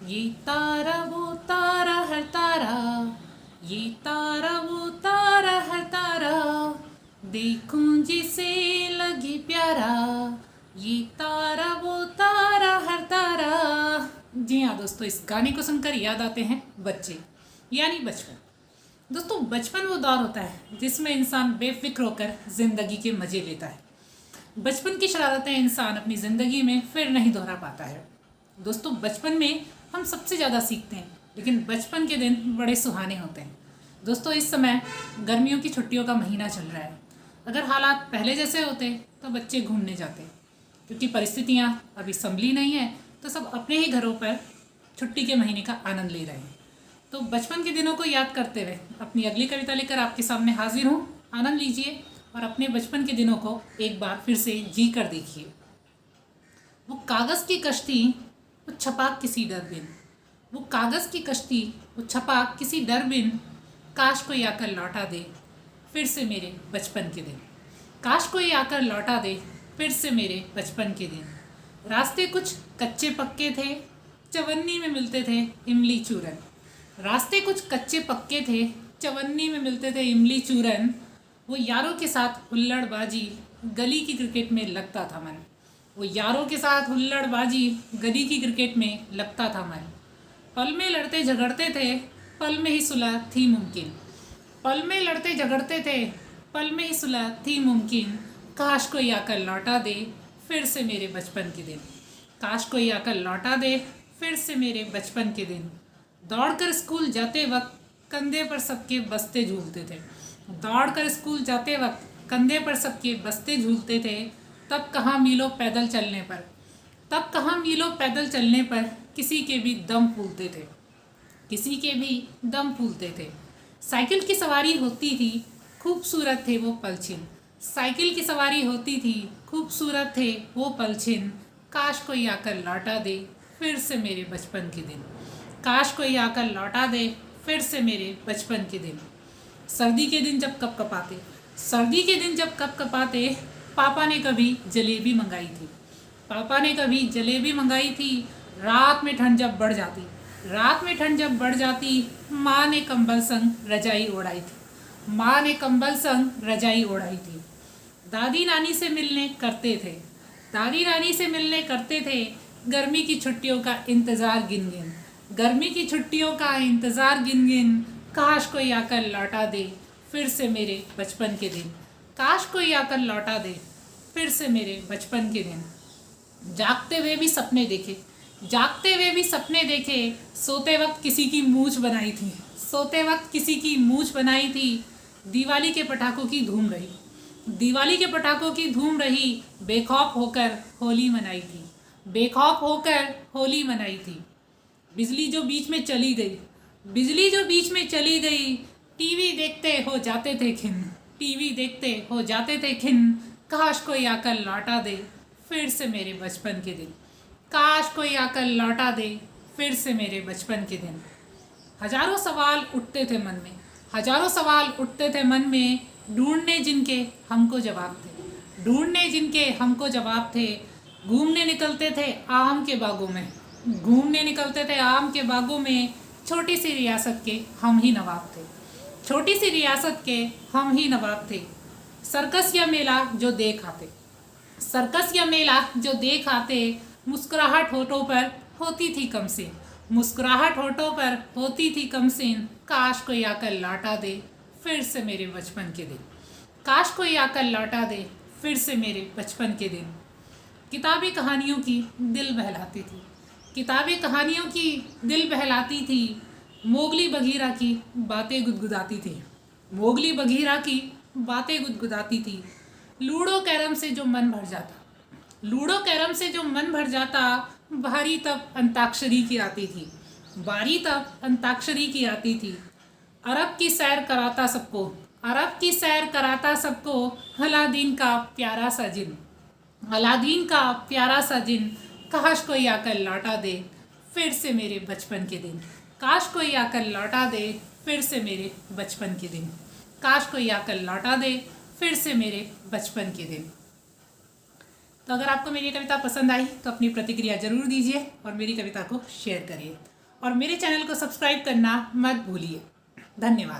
ये तारा वो तारा हर तारा, ये तारा वो तारा हर तारा, देखूं जिसे लगे प्यारा, ये तारा वो तारा हर तारा। जी हाँ दोस्तों, इस गाने को सुनकर याद आते हैं बच्चे यानी बचपन। दोस्तों बचपन वो दौर होता है जिसमें इंसान बेफिक्र होकर ज़िंदगी के मज़े लेता है। बचपन की शरारतें इंसान अपनी ज़िंदगी में फिर नहीं दोहरा पाता है। दोस्तों बचपन में हम सबसे ज़्यादा सीखते हैं, लेकिन बचपन के दिन बड़े सुहाने होते हैं। दोस्तों इस समय गर्मियों की छुट्टियों का महीना चल रहा है। अगर हालात पहले जैसे होते तो बच्चे घूमने जाते, क्योंकि परिस्थितियाँ अभी संभली नहीं है तो सब अपने ही घरों पर छुट्टी के महीने का आनंद ले रहे हैं। तो बचपन के दिनों को याद करते हुए अपनी अगली कविता लेकर आपके सामने हाजिर हूँ। आनंद लीजिए और अपने बचपन के दिनों को एक बार फिर से जी कर देखिए। वो कागज़ की कश्ती वो छपाक किसी डर बिन, वो कागज़ की कश्ती वो छपाक किसी डर बिन, काश कोई आकर लौटा दे फिर से मेरे बचपन के दिन। काश कोई आकर लौटा दे फिर से मेरे बचपन के दिन। रास्ते कुछ कच्चे पक्के थे, चवन्नी में मिलते थे इमली चूरन। रास्ते कुछ कच्चे पक्के थे, चवन्नी में मिलते थे इमली चूरन। वो यारों के साथ हुल्लड़बाजी गली की क्रिकेट में लगता था मन। वो यारों के साथ हुल्लड़बाजी गली की क्रिकेट में लगता था मन। पल में लड़ते झगड़ते थे, पल में ही सुलह थी मुमकिन। पल में लड़ते झगड़ते थे, पल में ही सुलह थी मुमकिन। काश कोई आकर लौटा दे फिर से मेरे बचपन के दिन। काश कोई आकर लौटा दे फिर से मेरे बचपन के दिन। दौड़कर स्कूल जाते वक्त कंधे पर सबके बस्ते झूलते थे। दौड़कर स्कूल जाते वक्त कंधे पर सबके बस्ते झूलते थे। तब कहाँ मीलों पैदल चलने पर, तब कहाँ मीलों पैदल चलने पर किसी के भी दम फूलते थे, किसी के भी दम फूलते थे। साइकिल की सवारी होती थी, खूबसूरत थे वो पलछिन। साइकिल की सवारी होती थी, खूबसूरत थे वो पलछिन। काश कोई आकर लौटा दे फिर से मेरे बचपन के दिन। काश कोई आकर लौटा दे फिर से मेरे बचपन के दिन। सर्दी के दिन जब कपकपाते, सर्दी के दिन जब कपकपाते, पापा ने कभी जलेबी मंगाई थी। पापा ने कभी जलेबी मंगाई थी। रात में ठंड जब बढ़ जाती, रात में ठंड जब बढ़ जाती, माँ ने कंबल संग रजाई ओढ़ाई थी। माँ ने कंबल संग रजाई ओढ़ाई थी। दादी नानी से मिलने करते थे, दादी नानी से मिलने करते थे। गर्मी की छुट्टियों का इंतज़ार गिन गिन, गर्मी की छुट्टियों का इंतज़ार गिन गिन। काश कोई आकर लौटा दे फिर से मेरे बचपन के दिन। काश कोई आकर लौटा दे फिर से मेरे बचपन के दिन। जागते हुए भी सपने देखे, जागते हुए भी सपने देखे। सोते वक्त किसी की मूछ बनाई थी, सोते वक्त किसी की मूछ बनाई थी। दिवाली के पटाखों की धूम रही, दिवाली के पटाखों की धूम रही। बेखौफ होकर होली मनाई थी, बेखौफ होकर होली मनाई थी। बिजली जो बीच में चली गई, बिजली जो बीच में चली गई। टीवी देखते हो जाते थे खिन, टीवी देखते हो जाते थे खिन। काश कोई आकर लौटा दे फिर से मेरे बचपन के दिन। काश कोई आकर लौटा दे फिर से मेरे बचपन के दिन। हजारों सवाल उठते थे मन में, हजारों सवाल उठते थे मन में। ढूंढने जिनके हमको जवाब थे, ढूंढने जिनके हमको जवाब थे। घूमने निकलते थे आम के बागों में, घूमने निकलते थे आम के बागों में। छोटी सी रियासत के हम ही नवाब थे, छोटी सी रियासत के हम ही नवाब थे। सर्कस या मेला जो देख आते, सर्कस या मेला जो देख आते। मुस्कुराहट होठों पर होती थी कमसीन, मुस्कुराहट होठों पर होती थी कमसीन। काश कोई आकर लौटा दे फिर से मेरे बचपन के दिन। काश कोई आकर लौटा दे फिर से मेरे बचपन के दिन। किताबें कहानियों की दिल बहलाती थी, किताबें कहानियों की दिल बहलाती थी। मोगली बघीरा की बातें गुदगुदाती थी, मोगली बघीरा की बातें गुदगुदाती थी। लूडो कैरम से जो मन भर जाता, लूडो कैरम से जो मन भर जाता। बारी तब अंताक्षरी की आती थी, बारी तब अंताक्षरी की आती थी। अरब की सैर कराता सबको, अरब की सैर कराता सबको। अलादीन का प्यारा सा जिन, अलादीन का प्यारा सा जिन। काश कोई आकर लौटा दे फिर से मेरे बचपन के दिन। काश कोई आकर लौटा दे फिर से मेरे बचपन के दिन। काश कोई आकर लौटा दे फिर से मेरे बचपन के दिन। तो अगर आपको मेरी कविता पसंद आई तो अपनी प्रतिक्रिया ज़रूर दीजिए और मेरी कविता को शेयर करिए। और मेरे चैनल को सब्सक्राइब करना मत भूलिए। धन्यवाद।